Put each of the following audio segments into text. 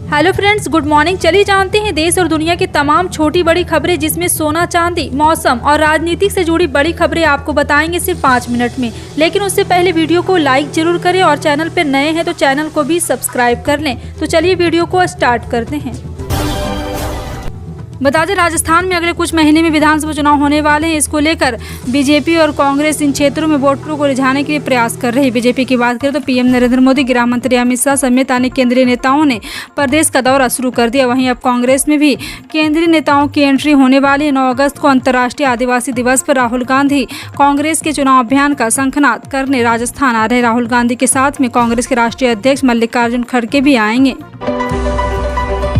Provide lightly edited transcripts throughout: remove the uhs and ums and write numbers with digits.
Hello friends, good morning. चलिए जानते हैं देश और दुनिया की तमाम छोटी बड़ी खबरें, जिसमें सोना चांदी, मौसम और राजनीति से जुड़ी बड़ी खबरें आपको बताएंगे सिर्फ 5 मिनट में। लेकिन उससे पहले वीडियो को लाइक जरूर करें और चैनल पर नए हैं तो चैनल को भी सब्सक्राइब कर लें। तो चलिए वीडियो को स्टार्ट करते हैं। बता दें, राजस्थान में अगले कुछ महीने में विधानसभा चुनाव होने वाले हैं। इसको लेकर बीजेपी और कांग्रेस इन क्षेत्रों में वोटरों को रिझाने के लिए प्रयास कर रही है। बीजेपी की बात करें तो पीएम नरेंद्र मोदी, गृह मंत्री अमित शाह समेत अन्य केंद्रीय नेताओं ने प्रदेश का दौरा शुरू कर दिया। वहीं अब कांग्रेस में भी केंद्रीय नेताओं की एंट्री होने वाली है। 9 अगस्त को अंतर्राष्ट्रीय आदिवासी दिवस पर राहुल गांधी कांग्रेस के चुनाव अभियान का शंखनाद करने राजस्थान आ रहे। राहुल गांधी के साथ में कांग्रेस के राष्ट्रीय अध्यक्ष मल्लिकार्जुन खड़गे भी आएंगे।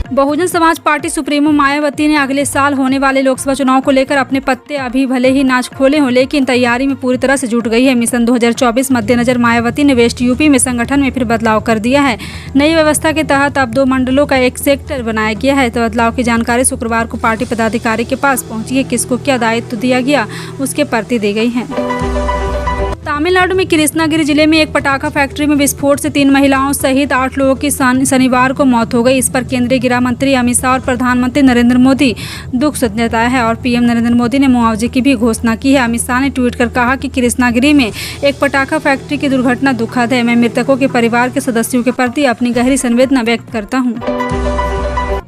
बहुजन समाज पार्टी सुप्रीमो मायावती ने अगले साल होने वाले लोकसभा चुनाव को लेकर अपने पत्ते अभी भले ही ना खोले हों, लेकिन तैयारी में पूरी तरह से जुट गई है। मिशन 2024 मद्देनजर मायावती ने वेस्ट यूपी में संगठन में फिर बदलाव कर दिया है। नई व्यवस्था के तहत अब 2 मंडलों का एक सेक्टर बनाया गया है। तो बदलाव की जानकारी शुक्रवार को पार्टी पदाधिकारी के पास पहुंची है। किसको क्या दायित्व दिया गया, उसके प्रति दी गई है। तमिलनाडु में कृष्णागिरी जिले में एक पटाखा फैक्ट्री में विस्फोट से 3 महिलाओं सहित 8 लोगों की शनिवार को मौत हो गई। इस पर केंद्रीय गृह मंत्री अमित शाह और प्रधानमंत्री नरेंद्र मोदी दुख जताया है और पीएम नरेंद्र मोदी ने मुआवजे की भी घोषणा की है। अमित शाह ने ट्वीट कर कहा कि कृष्णागिरी में एक पटाखा फैक्ट्री की दुर्घटना दुखद है। मैं मृतकों के परिवार के सदस्यों के प्रति अपनी गहरी संवेदना व्यक्त करता हूँ।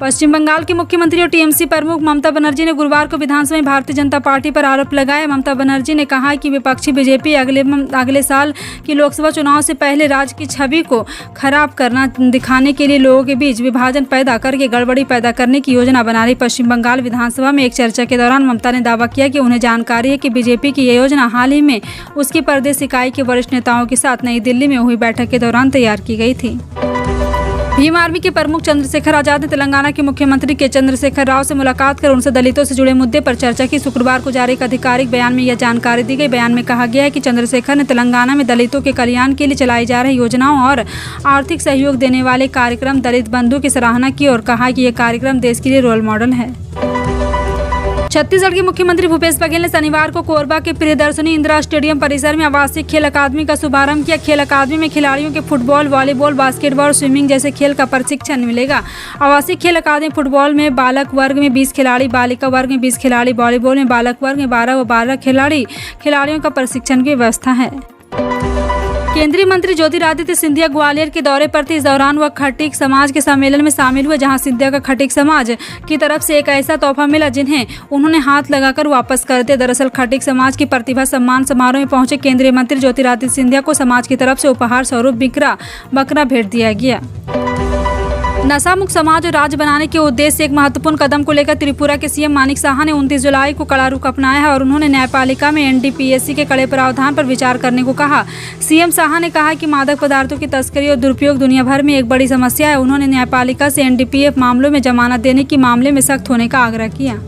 पश्चिम बंगाल की मुख्यमंत्री और टीएमसी प्रमुख ममता बनर्जी ने गुरुवार को विधानसभा में भारतीय जनता पार्टी पर आरोप लगाया। ममता बनर्जी ने कहा कि विपक्षी बीजेपी अगले साल की लोकसभा चुनाव से पहले राज्य की छवि को खराब करना दिखाने के लिए लोगों के बीच विभाजन पैदा करके गड़बड़ी पैदा करने की योजना बना रही। पश्चिम बंगाल विधानसभा में एक चर्चा के दौरान ममता ने दावा किया कि उन्हें जानकारी है कि बीजेपी की यह योजना हाल ही में उसकी प्रदेश इकाई के वरिष्ठ नेताओं के साथ नई दिल्ली में हुई बैठक के दौरान तैयार की गई थी। भीम आर्मी के प्रमुख चंद्रशेखर आजाद ने तेलंगाना के मुख्यमंत्री के चंद्रशेखर राव से मुलाकात कर उनसे दलितों से जुड़े मुद्दे पर चर्चा की। शुक्रवार को जारी एक आधिकारिक बयान में यह जानकारी दी गई। बयान में कहा गया है कि चंद्रशेखर ने तेलंगाना में दलितों के कल्याण के लिए चलाई जा रही योजनाओं और आर्थिक सहयोग देने वाले कार्यक्रम दलित बंधु की सराहना की और कहा कि यह कार्यक्रम देश के लिए रोल मॉडल है। छत्तीसगढ़ के मुख्यमंत्री भूपेश बघेल ने शनिवार को कोरबा के प्रियदर्शनी इंदिरा स्टेडियम परिसर में आवासीय खेल अकादमी का शुभारंभ किया। खेल अकादमी में खिलाड़ियों के फुटबॉल, वॉलीबॉल, बास्केटबॉल, स्विमिंग जैसे खेल का प्रशिक्षण मिलेगा। आवासीय खेल अकादमी फुटबॉल में बालक वर्ग में 20 खिलाड़ी, बालिका वर्ग में 20 खिलाड़ी, वॉलीबॉल में बालक वर्ग में 12 व 12 खिलाड़ियों का प्रशिक्षण की व्यवस्था है। केंद्रीय मंत्री ज्योतिरादित्य सिंधिया ग्वालियर के दौरे पर थे। इस दौरान वह खटीक समाज के सम्मेलन में शामिल हुए, जहां सिंधिया का खटीक समाज की तरफ से एक ऐसा तोहफा मिला जिन्हें उन्होंने हाथ लगाकर वापस कर दिया। दरअसल खटीक समाज की प्रतिभा सम्मान समारोह में पहुंचे केंद्रीय मंत्री ज्योतिरादित्य सिंधिया को समाज की तरफ से उपहार स्वरूप बकरा भेंट दिया गया। नशा मुक्त समाज और राज्य बनाने के उद्देश्य से एक महत्वपूर्ण कदम को लेकर त्रिपुरा के सीएम मानिक साहा ने 29 जुलाई को कड़ा रुख अपनाया है और उन्होंने न्यायपालिका में एनडीपीएस के कड़े प्रावधान पर विचार करने को कहा। सीएम साहा ने कहा कि मादक पदार्थों की तस्करी और दुरुपयोग दुनिया भर में एक बड़ी समस्या है। उन्होंने न्यायपालिका से एनडीपीएस मामलों में जमानत देने की मामले में सख्त होने का आग्रह किया।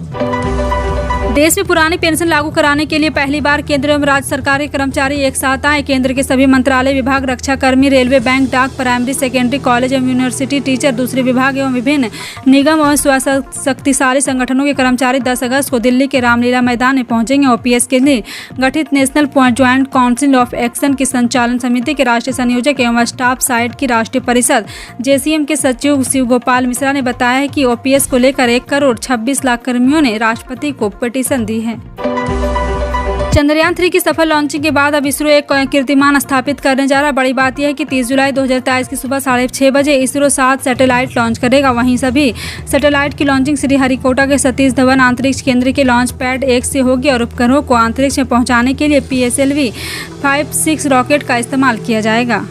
देश में पुरानी पेंशन लागू कराने के लिए पहली बार केंद्र एवं राज्य सरकारी कर्मचारी एक साथ आए। केंद्र के सभी मंत्रालय विभाग, रक्षाकर्मी, रेलवे, बैंक, डाक, प्राइमरी सेकेंडरी कॉलेज एवं यूनिवर्सिटी टीचर, दूसरे विभाग एवं विभिन्न निगम और स्वशक्तिशाली संगठनों के कर्मचारी 10 अगस्त को दिल्ली के रामलीला मैदान में पहुंचेंगे। ओपीएस के लिए गठित national joint council of action की संचालन समिति के राष्ट्रीय संयोजक एवं स्टाफ साइड की राष्ट्रीय परिषद जेसीएम के सचिव शिव गोपाल मिश्रा ने बताया कि ओपीएस को लेकर 1 करोड़ 26 लाख कर्मियों ने राष्ट्रपति को पिटीशन दी है। चंद्रयान 3 की सफल लॉन्चिंग के बाद अब इसरो एक कीर्तिमान स्थापित करने जा रहा। बड़ी बात यह है कि 30 जुलाई 2023 की सुबह 6:30 बजे इसरो 7 सैटेलाइट लॉन्च करेगा। वहीं सभी सैटेलाइट की लॉन्चिंग श्रीहरिकोटा के सतीश धवन अंतरिक्ष केंद्र के लॉन्च पैड 1 से होगी और उपग्रहों को अंतरिक्ष में पहुंचाने के लिए PSLV 5-6 रॉकेट का इस्तेमाल किया जाएगा।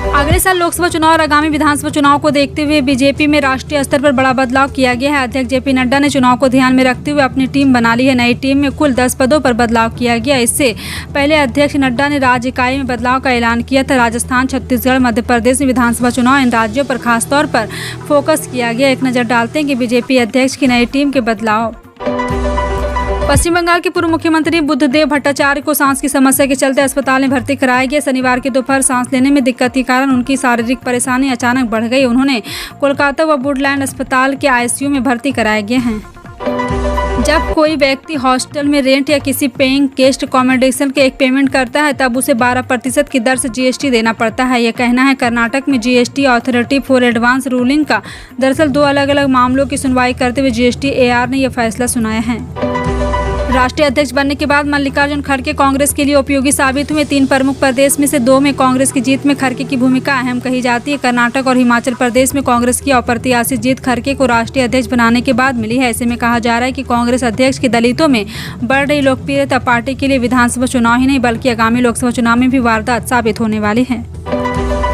अगले साल लोकसभा चुनाव और आगामी विधानसभा चुनाव को देखते हुए बीजेपी में राष्ट्रीय स्तर पर बड़ा बदलाव किया गया है। अध्यक्ष जेपी नड्डा ने चुनाव को ध्यान में रखते हुए अपनी टीम बना ली है। नई टीम में कुल 10 पदों पर बदलाव किया गया। इससे पहले अध्यक्ष नड्डा ने राज्य इकाई में बदलाव का ऐलान किया था। राजस्थान, छत्तीसगढ़, मध्य प्रदेश में विधानसभा चुनाव, इन राज्यों पर खासतौर पर फोकस किया गया। एक नजर डालते हैं कि बीजेपी अध्यक्ष की नई टीम के बदलाव। पश्चिम बंगाल के पूर्व मुख्यमंत्री बुद्धदेव भट्टाचार्य को सांस की समस्या के चलते अस्पताल में भर्ती कराया गया। शनिवार की दोपहर सांस लेने में दिक्कत के कारण उनकी शारीरिक परेशानी अचानक बढ़ गई। उन्होंने कोलकाता व वुडलैंड अस्पताल के आईसीयू में भर्ती कराए गए हैं। जब कोई व्यक्ति हॉस्टल में रेंट या किसी पेइंग गेस्ट अकोमोडेशन के एक पेमेंट करता है तब उसे 12% की दर से जीएसटी देना पड़ता है। यह कहना है कर्नाटक में GST authority for advance ruling का। दरअसल 2 अलग अलग मामलों की सुनवाई करते हुए जीएसटी एआर ने यह फैसला सुनाया है। राष्ट्रीय अध्यक्ष बनने के बाद मल्लिकार्जुन खड़गे कांग्रेस के लिए उपयोगी साबित हुए। 3 प्रमुख प्रदेश में से 2 में कांग्रेस की जीत में खड़गे की भूमिका अहम कही जाती है। कर्नाटक और हिमाचल प्रदेश में कांग्रेस की अप्रत्याशित जीत खड़गे को राष्ट्रीय अध्यक्ष बनाने के बाद मिली है। ऐसे में कहा जा रहा है कि कांग्रेस अध्यक्ष की दलितों में बढ़ रही लोकप्रियता पार्टी के लिए विधानसभा चुनाव ही नहीं बल्कि आगामी लोकसभा चुनाव में भी वारदात साबित होने वाली है।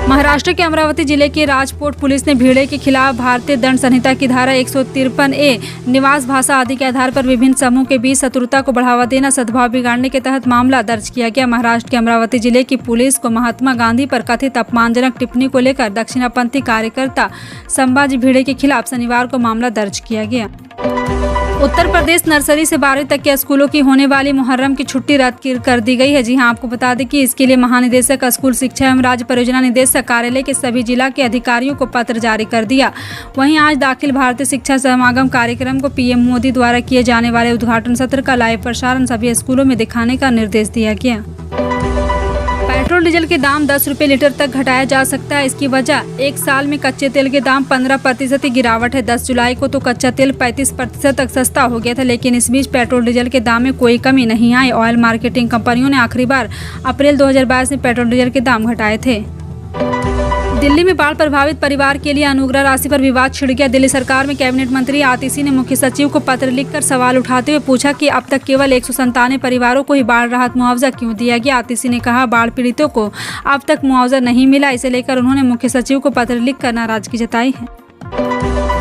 महाराष्ट्र के अमरावती जिले की राजकोट पुलिस ने भीड़े के खिलाफ भारतीय दंड संहिता की धारा 153A निवास भाषा आदि के आधार पर विभिन्न समूह के बीच शत्रुता को बढ़ावा देना सद्भाव बिगाड़ने के तहत मामला दर्ज किया गया। महाराष्ट्र के अमरावती जिले की पुलिस को महात्मा गांधी पर कथित अपमानजनक टिप्पणी को लेकर दक्षिणापंथी कार्यकर्ता संभाजी भिड़े के खिलाफ शनिवार को मामला दर्ज किया गया। उत्तर प्रदेश नर्सरी से 12वीं तक के स्कूलों की होने वाली मुहर्रम की छुट्टी रद्द कर दी गई है। जी हां, आपको बता दें कि इसके लिए महानिदेशक स्कूल शिक्षा एवं राज्य परियोजना निदेशक कार्यालय के सभी जिला के अधिकारियों को पत्र जारी कर दिया। वहीं आज दाखिल भारतीय शिक्षा समागम कार्यक्रम को पीएम मोदी द्वारा किए जाने वाले उद्घाटन सत्र का लाइव प्रसारण सभी स्कूलों में दिखाने का निर्देश दिया गया। पेट्रोल डीजल के दाम 10 रुपये लीटर तक घटाया जा सकता है। इसकी वजह 1 साल में कच्चे तेल के दाम 15% की गिरावट है। 10 जुलाई को तो कच्चा तेल 35% तक सस्ता हो गया था, लेकिन इस बीच पेट्रोल डीजल के दाम में कोई कमी नहीं आई। ऑयल मार्केटिंग कंपनियों ने आखिरी बार अप्रैल 2022 में पेट्रोल डीजल के दाम घटाए थे। दिल्ली में बाढ़ प्रभावित परिवार के लिए अनुग्रह राशि पर विवाद छिड़ गया। दिल्ली सरकार में कैबिनेट मंत्री आतिशी ने मुख्य सचिव को पत्र लिखकर सवाल उठाते हुए पूछा कि अब तक केवल 197 परिवारों को ही बाढ़ राहत मुआवजा क्यों दिया गया। आतिशी ने कहा बाढ़ पीड़ितों को अब तक मुआवजा नहीं मिला। इसे लेकर उन्होंने मुख्य सचिव को पत्र लिखकर नाराजगी जताई है।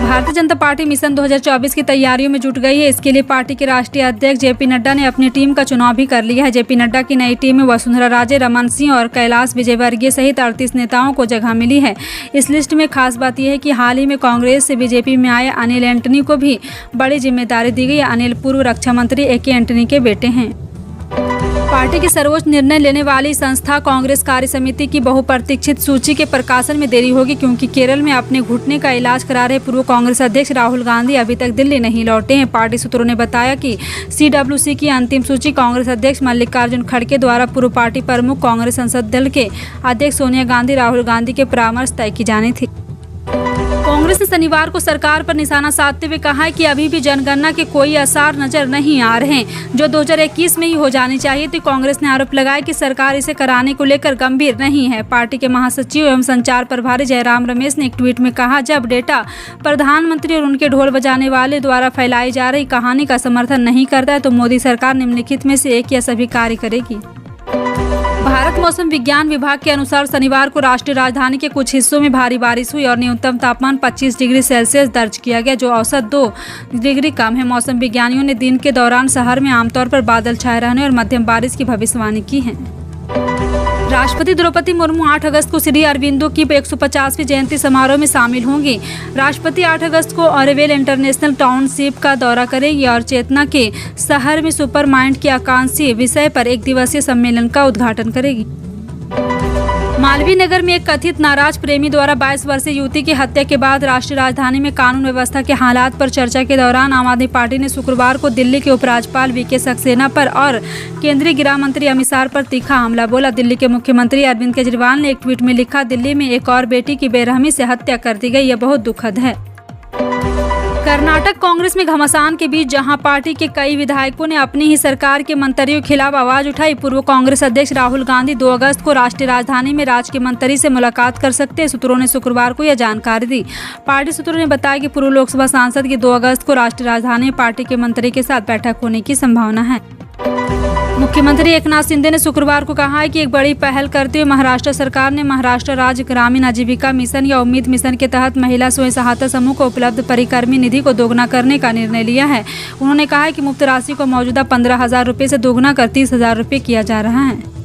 भारतीय जनता पार्टी मिशन 2024 की तैयारियों में जुट गई है। इसके लिए पार्टी के राष्ट्रीय अध्यक्ष जेपी नड्डा ने अपनी टीम का चुनाव भी कर लिया है। जेपी नड्डा की नई टीम में वसुंधरा राजे, रमन सिंह और कैलाश विजयवर्गीय सहित 38 नेताओं को जगह मिली है। इस लिस्ट में खास बात यह है कि हाल ही में कांग्रेस से बीजेपी में आए अनिल एंटनी को भी बड़ी जिम्मेदारी दी गई। अनिल पूर्व रक्षा मंत्री AK एंटनी के बेटे हैं। पार्टी की सर्वोच्च निर्णय लेने वाली संस्था कांग्रेस कार्य समिति की बहुप्रतीक्षित सूची के प्रकाशन में देरी होगी, क्योंकि केरल में अपने घुटने का इलाज करा रहे पूर्व कांग्रेस अध्यक्ष राहुल गांधी अभी तक दिल्ली नहीं लौटे हैं। पार्टी सूत्रों ने बताया कि CWC की अंतिम सूची कांग्रेस अध्यक्ष मल्लिकार्जुन खड़गे द्वारा पूर्व पार्टी प्रमुख कांग्रेस संसद दल के अध्यक्ष सोनिया गांधी राहुल गांधी के परामर्श तय की जानी थी। कांग्रेस ने शनिवार को सरकार पर निशाना साधते हुए कहा है कि अभी भी जनगणना के कोई आसार नजर नहीं आ रहे हैं, जो 2021 में ही हो जानी चाहिए थी। कांग्रेस ने आरोप लगाया कि सरकार इसे कराने को लेकर गंभीर नहीं है। पार्टी के महासचिव एवं संचार प्रभारी जयराम रमेश ने एक ट्वीट में कहा, जब डेटा प्रधानमंत्री और उनके ढोल बजाने वाले द्वारा फैलाई जा रही कहानी का समर्थन नहीं करता है तो मोदी सरकार निम्नलिखित में से एक या सभी कार्य करेगी। भारत मौसम विज्ञान विभाग के अनुसार शनिवार को राष्ट्रीय राजधानी के कुछ हिस्सों में भारी बारिश हुई और न्यूनतम तापमान 25 डिग्री सेल्सियस दर्ज किया गया, जो औसत 2 डिग्री कम है। मौसम विज्ञानियों ने दिन के दौरान शहर में आमतौर पर बादल छाए रहने और मध्यम बारिश की भविष्यवाणी की है। राष्ट्रपति द्रौपदी मुर्मू 8 अगस्त को श्री अरबिंदो की 150वीं जयंती समारोह में शामिल होंगी। राष्ट्रपति 8 अगस्त को ऑरोविल इंटरनेशनल टाउनशिप का दौरा करेंगी और चेतना के शहर में सुपर माइंड की आकांक्षी विषय पर 1 दिवसीय सम्मेलन का उद्घाटन करेगी। मालवीय नगर में एक कथित नाराज प्रेमी द्वारा 22 वर्षीय युवती की हत्या के बाद राष्ट्रीय राजधानी में कानून व्यवस्था के हालात पर चर्चा के दौरान आम आदमी पार्टी ने शुक्रवार को दिल्ली के उपराज्यपाल VK सक्सेना पर और केंद्रीय गृह मंत्री अमित शाह पर तीखा हमला बोला। दिल्ली के मुख्यमंत्री अरविंद केजरीवाल ने एक ट्वीट में लिखा, दिल्ली में एक और बेटी की बेरहमी से हत्या कर दी गई, यह बहुत दुखद है। कर्नाटक कांग्रेस में घमासान के बीच जहां पार्टी के कई विधायकों ने अपनी ही सरकार के मंत्रियों के खिलाफ आवाज उठाई, पूर्व कांग्रेस अध्यक्ष राहुल गांधी 2 अगस्त को राष्ट्रीय राजधानी में राज्य के मंत्री से मुलाकात कर सकते हैं। सूत्रों ने शुक्रवार को यह जानकारी दी। पार्टी सूत्रों ने बताया कि पूर्व लोकसभा सांसद की 2 अगस्त को राष्ट्रीय राजधानी में पार्टी के मंत्री के साथ बैठक होने की संभावना है। मुख्यमंत्री एकनाथ शिंदे ने शुक्रवार को कहा है कि एक बड़ी पहल करते हुए महाराष्ट्र सरकार ने महाराष्ट्र राज्य ग्रामीण आजीविका मिशन या उम्मीद मिशन के तहत महिला स्वयं सहायता समूह को उपलब्ध परिक्रमी निधि को दोगुना करने का निर्णय लिया है। उन्होंने कहा है कि मुफ्त राशि को मौजूदा 15,000 रुपये से दोगुना कर 30,000 रुपये किया जा रहा है।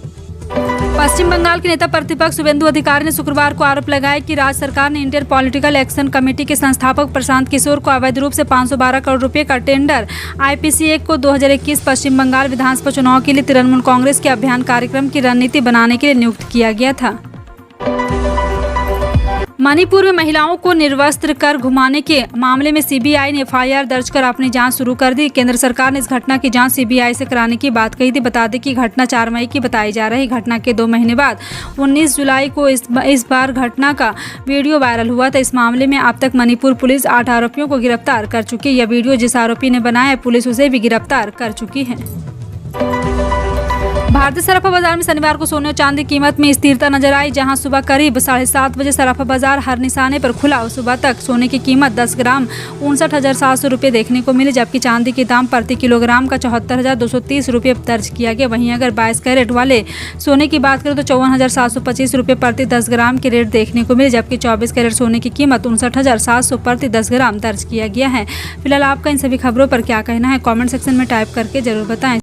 पश्चिम बंगाल के नेता प्रतिपक्ष शुभेंदु अधिकारी ने शुक्रवार को आरोप लगाया कि राज्य सरकार ने इंडियन पॉलिटिकल एक्शन कमेटी के संस्थापक प्रशांत किशोर को अवैध रूप से 512 करोड़ रुपए का टेंडर IPC 1 को 2021 पश्चिम बंगाल विधानसभा चुनाव के लिए तृणमूल कांग्रेस के अभियान कार्यक्रम की रणनीति बनाने के लिए नियुक्त किया गया था। मणिपुर में महिलाओं को निर्वस्त्र कर घुमाने के मामले में सीबीआई ने एफआईआर दर्ज कर अपनी जांच शुरू कर दी। केंद्र सरकार ने इस घटना की जांच सीबीआई से कराने की बात कही थी। बता दें कि घटना 4 मई की बताई जा रही। घटना के 2 महीने बाद 19 जुलाई को इस बार घटना का वीडियो वायरल हुआ था। इस मामले में अब तक मणिपुर पुलिस 8 आरोपियों को गिरफ्तार कर चुकी है। यह वीडियो जिस आरोपी ने बनाया पुलिस उसे भी गिरफ्तार कर चुकी है। भारतीय सराफा बाजार में शनिवार को सोने और चांदी की कीमत में स्थिरता नजर आई। जहां सुबह करीब 7:30 बजे सराफा बाजार हर निशाने पर खुला और सुबह तक सोने की कीमत 10 ग्राम 59,700 रुपये देखने को मिली, जबकि चांदी के दाम प्रति किलोग्राम का 74,230 रुपये दर्ज किया गया। वहीं अगर 22 कैरेट वाले सोने की बात करें तो 54,725 रुपये प्रति 10 ग्राम के रेट देखने को मिले, जबकि 24 कैरेट सोने की कीमत 59,700 प्रति 10 ग्राम दर्ज किया गया है। फिलहाल आपका इन सभी खबरों पर क्या कहना है, कॉमेंट सेक्शन में टाइप करके जरूर बताएं।